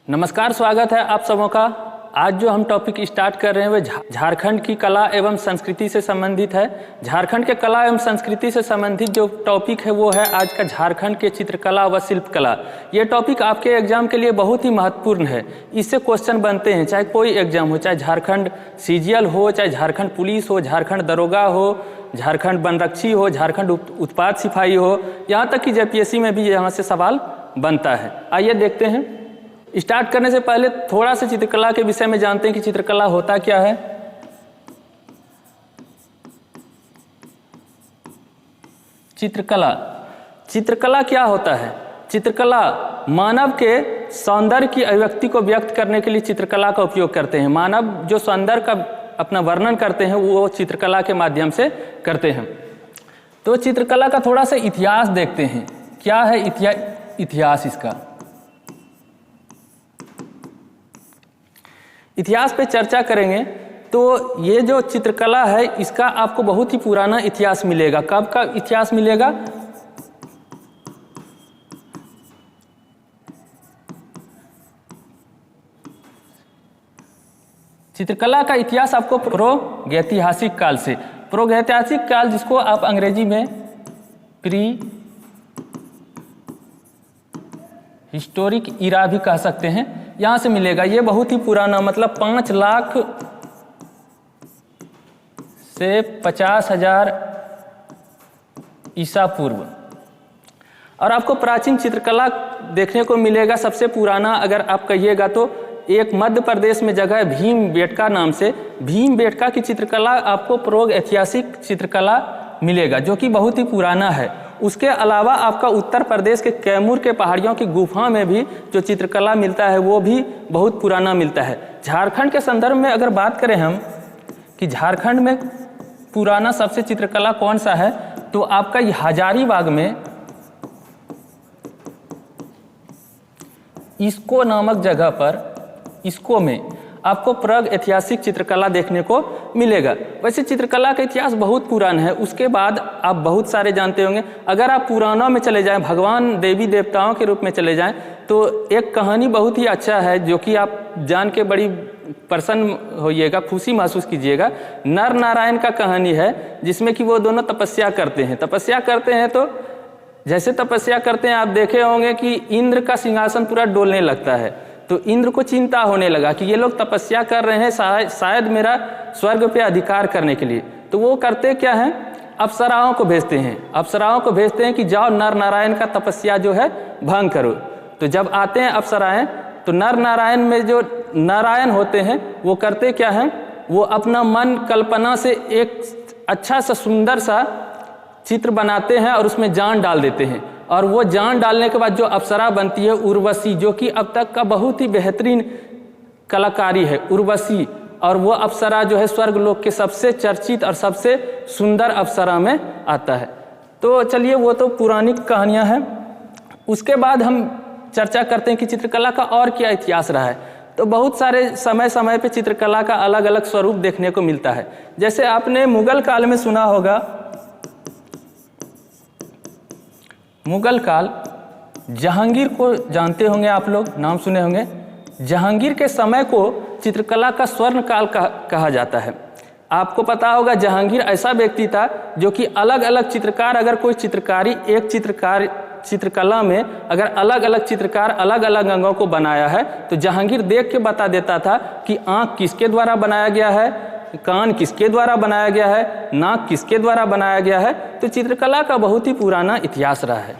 नमस्कार, स्वागत है आप सबों का। आज जो हम टॉपिक स्टार्ट कर रहे हैं वह झारखंड की कला एवं संस्कृति से संबंधित है। झारखंड के कला एवं संस्कृति से संबंधित जो टॉपिक है वो है आज का झारखंड के चित्रकला व शिल्पकला। ये टॉपिक आपके एग्जाम के लिए बहुत ही महत्वपूर्ण है। इससे क्वेश्चन बनते हैं, चाहे कोई एग्जाम हो, चाहे झारखंड सीजीएल हो, चाहे झारखंड पुलिस हो, झारखंड दरोगा हो, झारखंड वनरक्षी हो, झारखंड उत्पाद सिपाही हो, यहाँ तक कि जेपीएससी में भी यहाँ से सवाल बनता है। आइए देखते हैं। स्टार्ट करने से पहले थोड़ा सा चित्रकला के विषय में जानते हैं कि चित्रकला होता क्या है। चित्रकला क्या होता है? चित्रकला मानव के सौंदर्य की अभिव्यक्ति को व्यक्त करने के लिए चित्रकला का उपयोग करते हैं। मानव जो सौंदर्य का अपना वर्णन करते हैं वो चित्रकला के माध्यम से करते हैं। तो चित्रकला का थोड़ा सा इतिहास देखते हैं। क्या है इतिहास इसका? इतिहास पे चर्चा करेंगे तो ये जो चित्रकला है इसका आपको बहुत ही पुराना इतिहास मिलेगा। कब का इतिहास मिलेगा? चित्रकला का इतिहास आपको प्रागैतिहासिक काल से, प्रागैतिहासिक काल जिसको आप अंग्रेजी में प्री हिस्टोरिक इरा भी कह सकते हैं, यहाँ से मिलेगा। ये बहुत ही पुराना, मतलब 5 लाख से 50,000 ईसा पूर्व। और आपको प्राचीन चित्रकला देखने को मिलेगा। सबसे पुराना अगर आप कहिएगा तो एक मध्य प्रदेश में जगह है भीमबेटका नाम से। भीमबेटका की चित्रकला आपको प्रागैतिहासिक चित्रकला मिलेगा जो कि बहुत ही पुराना है। उसके अलावा आपका उत्तर प्रदेश के कैमूर के पहाड़ियों की गुफा में भी जो चित्रकला मिलता है वो भी बहुत पुराना मिलता है। झारखंड के संदर्भ में अगर बात करें हम कि झारखंड में पुराना सबसे चित्रकला कौन सा है, तो आपका ये हजारीबाग में इसको नामक जगह पर, इसको में आपको प्रागैतिहासिक चित्रकला देखने को मिलेगा। वैसे चित्रकला का इतिहास बहुत पुराना है। उसके बाद आप बहुत सारे जानते होंगे। अगर आप पुराणों में चले जाएं, भगवान देवी देवताओं के रूप में चले जाएं, तो एक कहानी बहुत ही अच्छा है जो कि आप जान के बड़ी प्रसन्न होइएगा, खुशी महसूस कीजिएगा। नर नारायण का कहानी है जिसमें कि वो दोनों तपस्या करते हैं। तपस्या करते हैं तो जैसे तपस्या करते हैं आप देखे होंगे कि इंद्र का सिंहासन पूरा डोलने लगता है। तो इंद्र को चिंता होने लगा कि ये लोग तपस्या कर रहे हैं शायद मेरा स्वर्ग पे अधिकार करने के लिए। तो वो करते क्या हैं, अप्सराओं को भेजते हैं। अप्सराओं को भेजते हैं कि जाओ नर नारायण का तपस्या जो है भंग करो। तो जब आते हैं अप्सराएं तो नर नारायण में जो नारायण होते हैं वो करते क्या हैं, वो अपना मन कल्पना से एक अच्छा सा सुंदर सा चित्र बनाते हैं और उसमें जान डाल देते हैं। और वो जान डालने के बाद जो अप्सरा बनती है उर्वशी, जो कि अब तक का बहुत ही बेहतरीन कलाकारी है उर्वशी। और वो अप्सरा जो है स्वर्गलोक के सबसे चर्चित और सबसे सुंदर अप्सरा में आता है। तो चलिए वो तो पुरानी कहानियां हैं। उसके बाद हम चर्चा करते हैं कि चित्रकला का और क्या इतिहास रहा है। तो बहुत सारे समय समय पे चित्रकला का अलग अलग स्वरूप देखने को मिलता है। जैसे आपने मुगल काल में सुना होगा, मुगल काल, जहांगीर को जानते होंगे आप लोग, नाम सुने होंगे। जहांगीर के समय को चित्रकला का स्वर्ण काल कहा जाता है। आपको पता होगा जहांगीर ऐसा व्यक्ति था जो कि अलग अलग चित्रकार, अगर कोई चित्रकारी एक चित्रकला में अगर अलग अलग चित्रकार अलग अलग अंगों को बनाया है तो जहांगीर देख के बता देता था कि आँख किसके द्वारा बनाया गया है, कान किसके द्वारा बनाया गया है, नाक किसके द्वारा बनाया गया है। तो चित्रकला का बहुत ही पुराना इतिहास रहा है।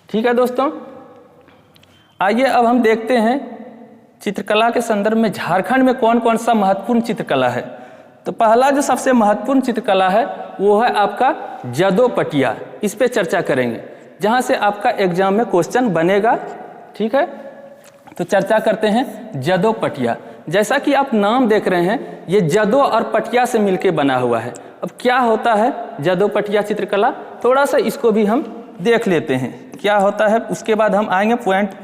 ठीक है दोस्तों, आइए अब हम देखते हैं चित्रकला के संदर्भ में झारखंड में कौन कौन सा महत्वपूर्ण चित्रकला है। तो पहला जो सबसे महत्वपूर्ण चित्रकला है वो है आपका जदोपटिया। इस पे चर्चा करेंगे जहां से आपका एग्जाम में क्वेश्चन बनेगा। ठीक है, तो चर्चा करते हैं जदोपटिया। जैसा कि आप नाम देख रहे हैं ये जदो और पटिया से मिलके बना हुआ है। अब क्या होता है जदोपटिया चित्रकला, थोड़ा सा इसको भी हम देख लेते हैं क्या होता है। उसके बाद हम आएंगे पॉइंट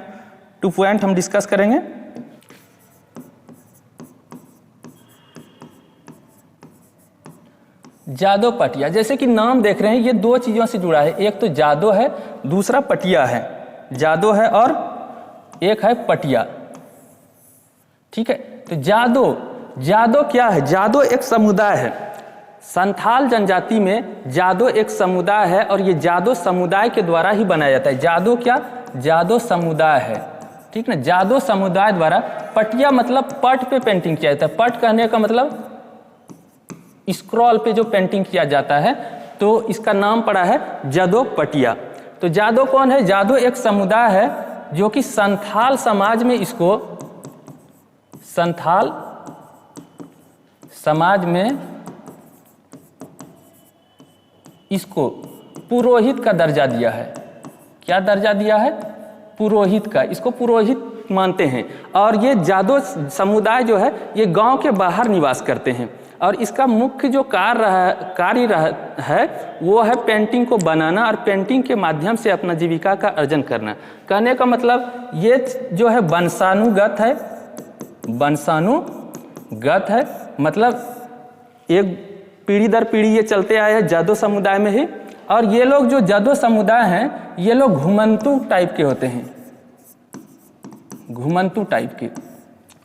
टू पॉइंट हम डिस्कस करेंगे। जादो पटिया, जैसे कि नाम देख रहे हैं ये दो चीजों से जुड़ा है। एक तो जादो है, दूसरा पटिया है। जादो है और एक है पटिया। ठीक है। तो जादो क्या है? जादो एक समुदाय है। संथाल जनजाति में जादो एक समुदाय है और ये जादो समुदाय के द्वारा ही बनाया जाता है। जादो क्या? जादो समुदाय है, ठीक ना। जादो समुदाय द्वारा पटिया मतलब पट पे पेंटिंग किया जाता है। पट कहने का मतलब स्क्रॉल पे जो पेंटिंग किया जाता है, तो इसका नाम पड़ा है जादो पटिया। तो जादो कौन है? जादो एक समुदाय है जो कि संथाल समाज में संथाल समाज में इसको पुरोहित का दर्जा दिया है। क्या दर्जा दिया है? पुरोहित का। इसको पुरोहित मानते हैं। और ये जादो समुदाय जो है ये गांव के बाहर निवास करते हैं और इसका मुख्य जो कार्य है वो है पेंटिंग को बनाना और पेंटिंग के माध्यम से अपना जीविका का अर्जन करना। कहने का मतलब ये जो है वंशानुगत है, मतलब एक पीढ़ी दर पीढ़ी ये चलते आए हैं जादो समुदाय में ही। और ये लोग जो जादो समुदाय हैं ये लोग घुमंतु टाइप के होते हैं। घुमंतु टाइप के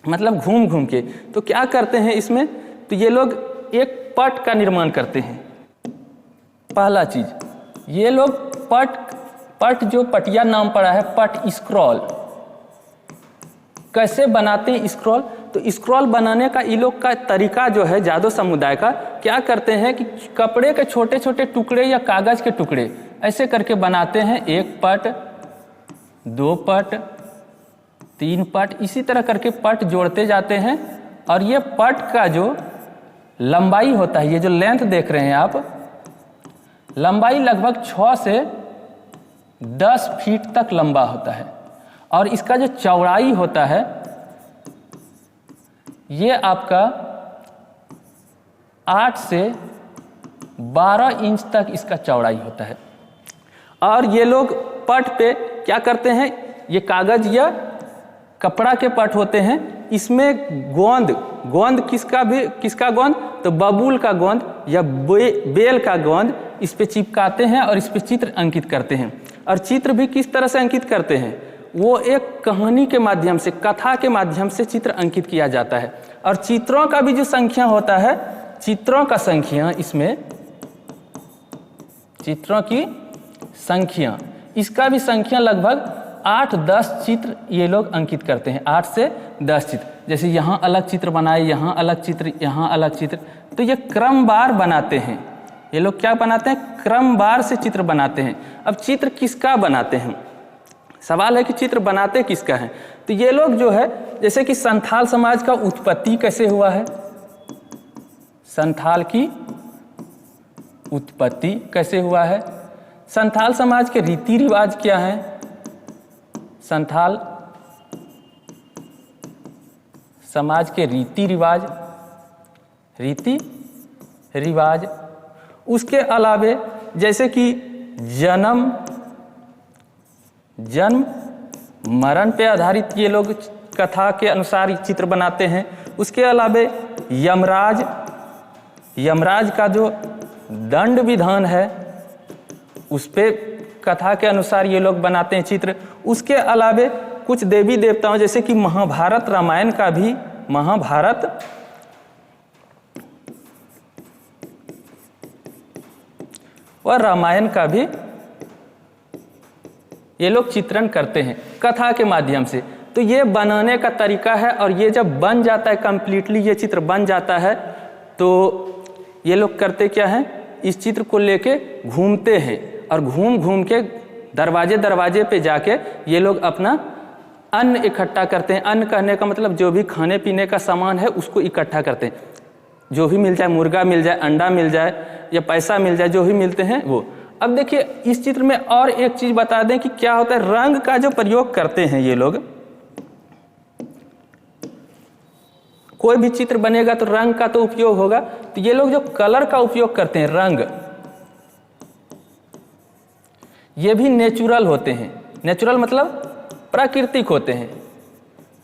मतलब घूम घूम के। तो क्या करते हैं इसमें? तो ये लोग एक पट का निर्माण करते हैं। पहला चीज ये लोग पट जो पटिया नाम पड़ा है, पट स्क्रॉल कैसे बनाते हैं? स्क्रॉल तो स्क्रॉल बनाने का ये लोग का तरीका जो है जादो समुदाय का, क्या करते हैं कि कपड़े के छोटे छोटे टुकड़े या कागज के टुकड़े ऐसे करके बनाते हैं। 1 पट, 2 पट, 3 पट, इसी तरह करके पट जोड़ते जाते हैं। और ये पट का जो लंबाई होता है, ये जो लेंथ देख रहे हैं आप, लंबाई लगभग 6 से 10 फीट तक लंबा होता है। और इसका जो चौड़ाई होता है ये आपका 8 से 12 इंच तक इसका चौड़ाई होता है। और ये लोग पट पे क्या करते हैं? ये कागज या कपड़ा के पट होते हैं। इसमें गोंद किसका गोंद? तो बबूल का गोंद या बेल का गोंद इस पे चिपकाते हैं और इस पे चित्र अंकित करते हैं। और चित्र भी किस तरह से अंकित करते हैं? वो एक कहानी के माध्यम से, कथा के माध्यम से चित्र अंकित किया जाता है। और चित्रों का भी जो संख्या होता है, चित्रों का संख्या, इसमें चित्रों की संख्या, इसका भी संख्या लगभग 8-10 चित्र ये लोग अंकित करते हैं। 8 से 10 चित्र। जैसे यहाँ अलग चित्र बनाए, यहाँ अलग चित्र, यहाँ अलग चित्र। तो ये क्रमवार बनाते हैं। ये लोग क्या बनाते हैं? क्रमवार से चित्र बनाते हैं। अब चित्र किसका बनाते हैं? सवाल है कि चित्र बनाते किसका है? तो ये लोग जो है, जैसे कि संथाल समाज का उत्पत्ति कैसे हुआ है, संथाल की उत्पत्ति कैसे हुआ है, संथाल समाज के रीति रिवाज क्या है, संथाल समाज के रीति रिवाज, उसके अलावे जैसे कि जन्म मरण पे आधारित ये लोग कथा के अनुसार चित्र बनाते हैं। उसके अलावे यमराज का जो दंड विधान है उस पे कथा के अनुसार ये लोग बनाते हैं चित्र। उसके अलावे कुछ देवी देवताओं जैसे कि महाभारत रामायण का भी, महाभारत और रामायण का भी ये लोग चित्रण करते हैं कथा के माध्यम से। तो ये बनाने का तरीका है। और ये जब बन जाता है कंप्लीटली, ये चित्र बन जाता है, तो ये लोग करते क्या है? इस चित्र को लेके घूमते हैं और घूम घूम के दरवाजे पे जाके ये लोग अपना अन्न इकट्ठा करते हैं। अन्न कहने का मतलब जो भी खाने पीने का सामान है उसको इकट्ठा करते हैं। जो भी मिल जाए, मुर्गा मिल जाए, अंडा मिल जाए या पैसा मिल जाए, जो भी मिलते हैं वो। अब देखिए इस चित्र में और एक चीज बता दें कि क्या होता है। रंग का जो प्रयोग करते हैं ये लोग, कोई भी चित्र बनेगा तो रंग का तो उपयोग होगा। तो ये लोग जो कलर का उपयोग करते हैं, रंग, ये भी नेचुरल होते हैं। नेचुरल मतलब प्राकृतिक होते हैं।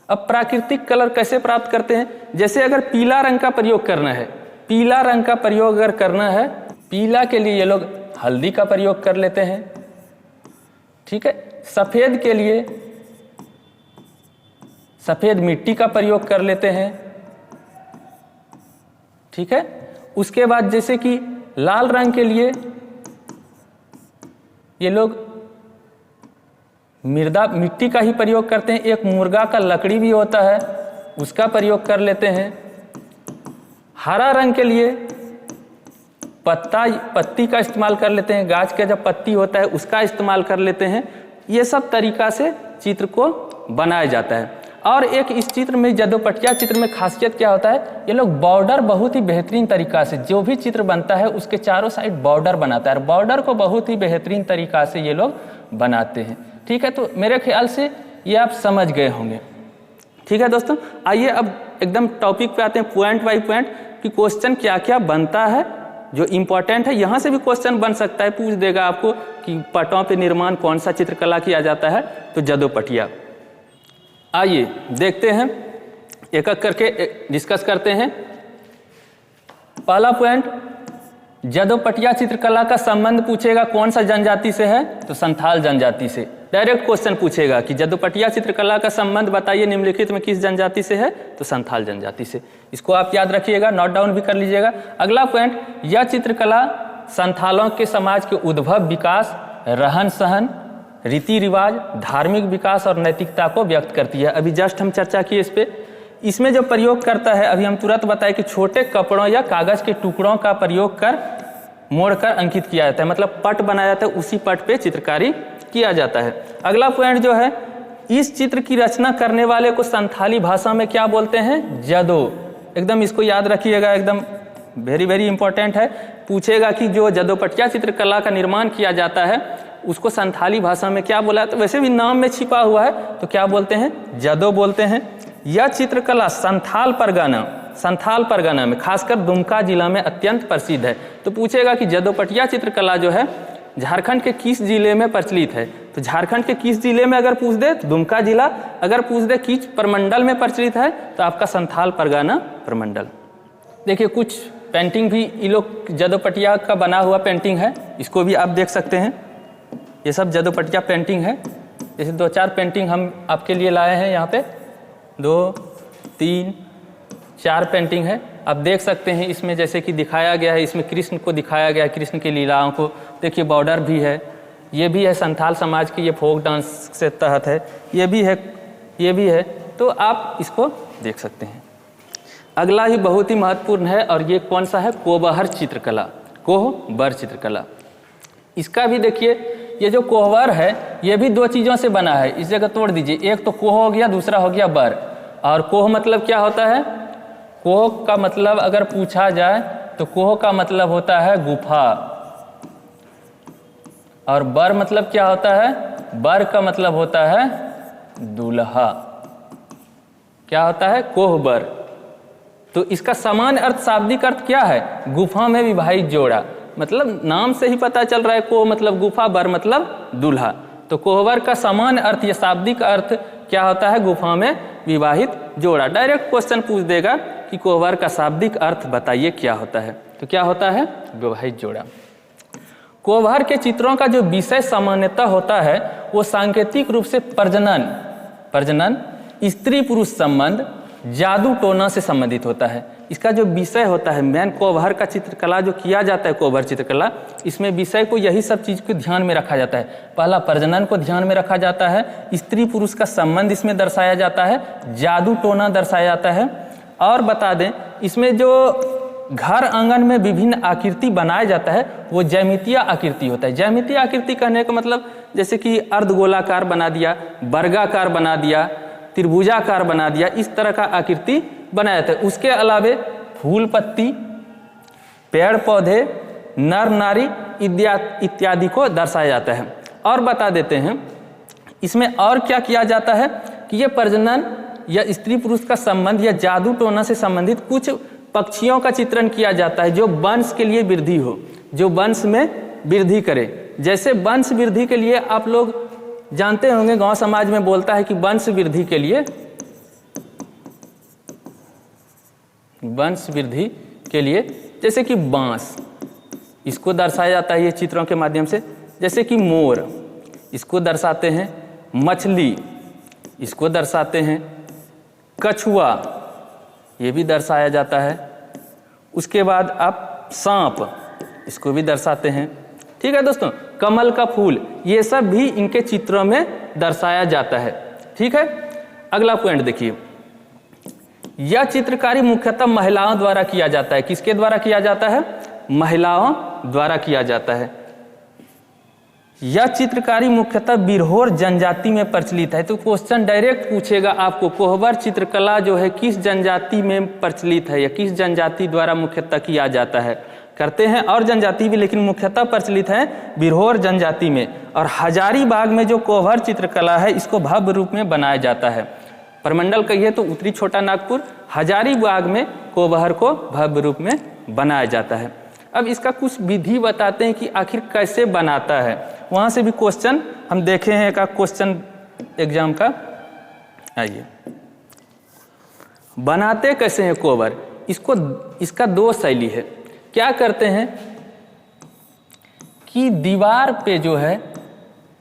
अब प्राकृतिक कलर कैसे प्राप्त करते हैं? जैसे अगर पीला रंग का प्रयोग करना है, पीला रंग का प्रयोग अगर करना है, पीला के लिए ये लोग हल्दी का प्रयोग कर लेते हैं, ठीक है। सफेद के लिए सफ़ेद मिट्टी का प्रयोग कर लेते हैं, ठीक है। उसके बाद जैसे कि लाल रंग के लिए ये लोग मृदा मिट्टी का ही प्रयोग करते हैं। एक मुर्गा का लकड़ी भी होता है, उसका प्रयोग कर लेते हैं। हरा रंग के लिए पत्ती का इस्तेमाल कर लेते हैं, गाछ का जब पत्ती होता है उसका इस्तेमाल कर लेते हैं। ये सब तरीका से चित्र को बनाया जाता है। और एक इस चित्र में, जदोपटिया चित्र में खासियत क्या होता है, ये लोग बॉर्डर बहुत ही बेहतरीन तरीका से, जो भी चित्र बनता है उसके चारों साइड बॉर्डर बनाता है। बॉर्डर को बहुत ही बेहतरीन तरीका से ये लोग बनाते हैं, ठीक है। तो मेरे ख्याल से ये आप समझ गए होंगे, ठीक है दोस्तों। आइए अब एकदम टॉपिक पे आते हैं, पॉइंट बाई पॉइंट, कि क्वेश्चन क्या क्या बनता है जो इम्पोर्टेंट है। यहाँ से भी क्वेश्चन बन सकता है, पूछ देगा आपको कि पटों पे निर्माण कौन सा चित्रकला किया जाता है, तो जदोपटिया। आइए देखते हैं, एक एक करके डिस्कस करते हैं। पहला पॉइंट, जदोपटिया चित्रकला का संबंध पूछेगा कौन सा जनजाति से है, तो संथाल जनजाति से। डायरेक्ट क्वेश्चन पूछेगा कि जदोपटिया चित्रकला का संबंध बताइए निम्नलिखित में किस जनजाति से है, तो संथाल जनजाति से। इसको आप याद रखिएगा, नोट डाउन भी कर लीजिएगा। अगला पॉइंट, यह चित्रकला संथालों के समाज के उद्भव, विकास, रहन सहन, रीति रिवाज, धार्मिक विकास और नैतिकता को व्यक्त करती है। अभी जस्ट हम चर्चा किए इस पे। इसमें जो प्रयोग करता है, अभी हम तुरंत बताए कि छोटे कपड़ों या कागज के टुकड़ों का प्रयोग कर मोड़कर अंकित किया जाता है, मतलब पट बनाया जाता है, उसी पट पे चित्रकारी किया जाता है। अगला पॉइंट जो है, इस चित्र की रचना करने वाले को संथाली भाषा में क्या बोलते हैं, जदो। एकदम इसको याद रखिएगा, एकदम वेरी वेरी इंपॉर्टेंट है। पूछेगा कि जो जदोपटिया चित्रकला का निर्माण किया जाता है उसको संथाली भाषा में क्या बोला है, तो वैसे भी नाम में छिपा हुआ है, तो क्या बोलते हैं, जदो बोलते हैं। यह चित्रकला संथाल परगना में, खासकर दुमका जिला में अत्यंत प्रसिद्ध है। तो पूछेगा कि जदोपटिया चित्रकला जो है झारखंड के किस जिले में प्रचलित है, तो झारखंड के किस जिले में अगर पूछ दे तो दुमका जिला, अगर पूछ दे किस प्रमंडल में प्रचलित है तो आपका संथाल परगना प्रमंडल। देखिए कुछ पेंटिंग भी ये लोग जदोपटिया का बना हुआ पेंटिंग है, इसको भी आप देख सकते हैं। ये सब जदोपटिया पेंटिंग है। जैसे 2-4 पेंटिंग हम आपके लिए लाए हैं, यहाँ पे 2, 3, 4 पेंटिंग है, आप देख सकते हैं। इसमें जैसे कि दिखाया गया है, इसमें कृष्ण को दिखाया गया है, कृष्ण की लीलाओं को। देखिए बॉर्डर भी है, ये भी है संथाल समाज की, ये फोक डांस से तहत है, ये भी है, तो आप इसको देख सकते हैं। अगला ही बहुत ही महत्वपूर्ण है, और ये कौन सा है, कोहबर चित्रकला। इसका भी देखिए, ये जो कोहबर है ये भी 2 चीज़ों से बना है, इस जगह तोड़ दीजिए। एक तो कोह हो गया, दूसरा हो गया बर। और कोह मतलब क्या होता है, कोह का मतलब अगर पूछा जाए तो कोह का मतलब होता है गुफा, और बर मतलब क्या होता है, बर का मतलब होता है दूल्हा। क्या होता है, कोहबर। तो इसका सामान्य अर्थ, शाब्दिक अर्थ क्या है, गुफा में विवाहित जोड़ा। मतलब नाम से ही पता चल रहा है, कोह मतलब गुफा, बर मतलब दूल्हा। तो कोहबर का सामान्य अर्थ या शाब्दिक अर्थ क्या होता है, गुफा में विवाहित जोड़ा। डायरेक्ट क्वेश्चन पूछ देगा कि कोहबर का शाब्दिक अर्थ बताइए क्या होता है, तो क्या होता है, विवाहित जोड़ा। कोहबर के चित्रों का जो विषय सामान्यतः होता है वो सांकेतिक रूप से प्रजनन, स्त्री पुरुष संबंध, जादू टोना से संबंधित होता है। इसका जो विषय होता है मेन, कोहबर का चित्रकला जो किया जाता है, कोहबर चित्रकला, इसमें विषय को यही सब चीज को ध्यान में रखा जाता है। पहला प्रजनन को ध्यान में रखा जाता है, स्त्री पुरुष का संबंध इसमें दर्शाया जाता है, जादू टोना दर्शाया जाता है। और बता दें, इसमें जो घर आंगन में विभिन्न आकृति बनाया जाता है वो ज्यामितीय आकृति होता है। ज्यामितीय आकृति कहने का मतलब जैसे कि अर्धगोलाकार बना दिया, वर्गाकार बना दिया, त्रिभुजाकार बना दिया, इस तरह का आकृति बनाया जाता है। उसके अलावे फूल पत्ती, पेड़ पौधे, नर नारी इत्यादि को दर्शाया जाता है। और बता देते हैं इसमें और क्या किया जाता है कि ये प्रजनन या स्त्री पुरुष का संबंध या जादू टोना से संबंधित कुछ पक्षियों का चित्रण किया जाता है जो वंश के लिए वृद्धि हो, जो वंश में वृद्धि करे। जैसे वंश वृद्धि के लिए आप लोग जानते होंगे, गांव समाज में बोलता है कि वंश वृद्धि के लिए जैसे कि बांस, इसको दर्शाया जाता है ये चित्रों के माध्यम से। जैसे कि मोर, इसको दर्शाते हैं। मछली, इसको दर्शाते हैं। कछुआ, ये भी दर्शाया जाता है। उसके बाद आप सांप, इसको भी दर्शाते हैं। ठीक है दोस्तों, कमल का फूल, ये सब भी इनके चित्रों में दर्शाया जाता है। ठीक है, अगला पॉइंट देखिए, यह चित्रकारी मुख्यतः महिलाओं द्वारा किया जाता है। किसके द्वारा किया जाता है? महिलाओं द्वारा किया जाता है। यह चित्रकारी मुख्यतः बिरहोर जनजाति में प्रचलित है। तो क्वेश्चन डायरेक्ट पूछेगा आपको, कोहबर चित्रकला जो है किस जनजाति में प्रचलित है या किस जनजाति द्वारा मुख्यतः किया जाता है? करते हैं और जनजाति भी, लेकिन मुख्यतः प्रचलित है बिरहोर जनजाति में। और हजारीबाग में जो कोहबर चित्रकला है, इसको भव्य रूप में बनाया जाता है। परमंडल कहिए तो उत्तरी छोटा नागपुर, हजारीबाग में कोहबर को भव्य रूप में बनाया जाता है। अब इसका कुछ विधि बताते हैं कि आखिर कैसे बनाता है। वहां से भी क्वेश्चन हम देखे हैं, एक क्वेश्चन एग्जाम का। आइए, बनाते कैसे हैं कोहबर? इसका दो शैली है। क्या करते हैं कि दीवार पे जो है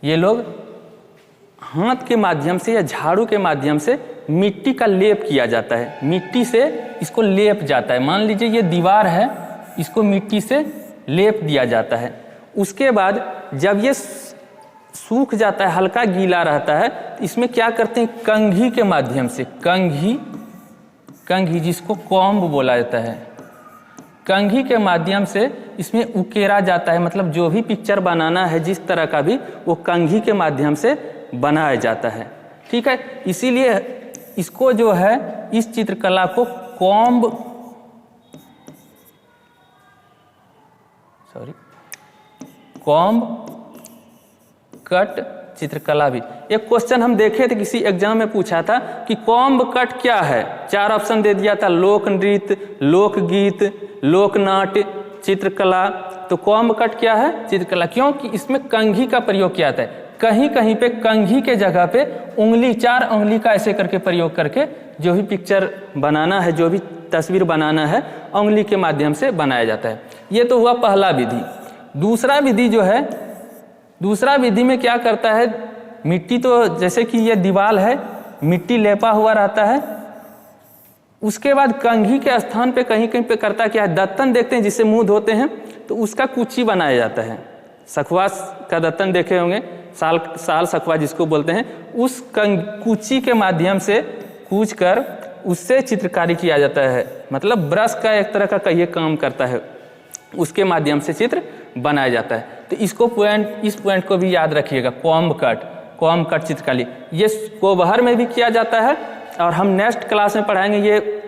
ये लोग हाथ के माध्यम से या झाड़ू के माध्यम से मिट्टी का लेप किया जाता है। मिट्टी से इसको लेप जाता है। मान लीजिए ये दीवार है, इसको मिट्टी से लेप दिया जाता है। उसके बाद जब ये सूख जाता है, हल्का गीला रहता है, इसमें क्या करते हैं, कंघी के माध्यम से, कंघी जिसको कॉम्ब बोला जाता है, कंघी के माध्यम से इसमें उकेरा जाता है। मतलब जो भी पिक्चर बनाना है जिस तरह का भी, वो कंघी के माध्यम से बनाया जाता है। ठीक है, इसीलिए इसको जो है, इस चित्रकला को कॉम्ब कट चित्रकला भी। एक क्वेश्चन हम देखे थे, किसी एग्जाम में पूछा था कि कॉम्ब कट क्या है। 4 ऑप्शन दे दिया था, लोक नृत्य, लोकगीत, लोकनाट्य, चित्रकला। तो कॉम्ब कट क्या है? चित्रकला। क्योंकि इसमें कंघी का प्रयोग किया जाता है। कहीं कहीं पे कंघी के जगह पे उंगली, 4 उंगली का ऐसे करके प्रयोग करके जो भी पिक्चर बनाना है, जो भी तस्वीर बनाना है, उंगली के माध्यम से बनाया जाता है। ये तो हुआ पहला विधि। दूसरा विधि जो है, दूसरा विधि में क्या करता है, मिट्टी, तो जैसे कि ये दीवार है, मिट्टी लेपा हुआ रहता है। उसके बाद कंघी के स्थान पे कहीं कहीं पे करता क्या है, दत्तन देखते हैं जिससे मुंह धोते हैं, तो उसका कुची बनाया जाता है। सखुआ का दत्तन देखे होंगे, साल सखुआ जिसको बोलते हैं, उस कुची के माध्यम से कूच कर उससे चित्रकारी किया जाता है। मतलब ब्रश का एक तरह का कहिए काम करता है, उसके माध्यम से चित्र बनाया जाता है। तो इस पॉइंट को भी याद रखिएगा, कॉम्ब कट चित्रकला। ये कोहबर में भी किया जाता है और हम नेक्स्ट क्लास में पढ़ाएंगे ये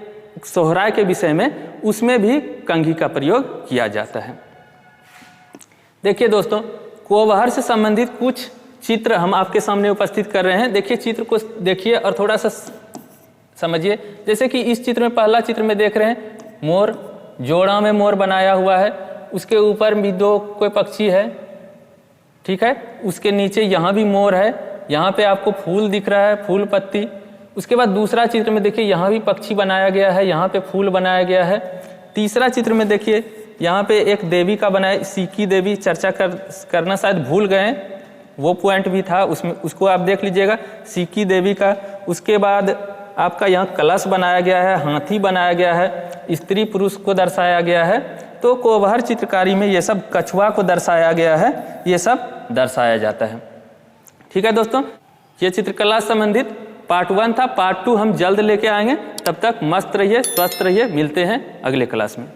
सोहराय के विषय में, उसमें भी कंघी का प्रयोग किया जाता है। देखिए दोस्तों, कोहबर से संबंधित कुछ चित्र हम आपके सामने उपस्थित कर रहे हैं। देखिए, चित्र को देखिए और थोड़ा सा समझिए। जैसे कि इस चित्र में, पहला चित्र में देख रहे हैं मोर, जोड़ा में मोर बनाया हुआ है, उसके ऊपर भी 2 कोई पक्षी है। ठीक है, उसके नीचे यहाँ भी मोर है, यहाँ पे आपको फूल दिख रहा है, फूल पत्ती। उसके बाद दूसरा चित्र में देखिए, यहाँ भी पक्षी बनाया गया है, यहाँ पे फूल बनाया गया है। तीसरा चित्र में देखिए, यहाँ पे एक देवी का बनाया, सीकी देवी, चर्चा करना शायद भूल गए, वो पॉइंट भी था उसमें, उसको आप देख लीजिएगा, सीकी देवी का। उसके बाद आपका यहाँ कलश बनाया गया है, हाथी बनाया गया है, स्त्री पुरुष को दर्शाया गया है। तो कोहबर चित्रकारी में ये सब, कछुआ को दर्शाया गया है, ये सब दर्शाया जाता है। ठीक है दोस्तों, ये चित्रकला संबंधित पार्ट 1 था। पार्ट 2 हम जल्द लेके आएंगे। तब तक मस्त रहिए, स्वस्थ रहिए। मिलते हैं अगले क्लास में।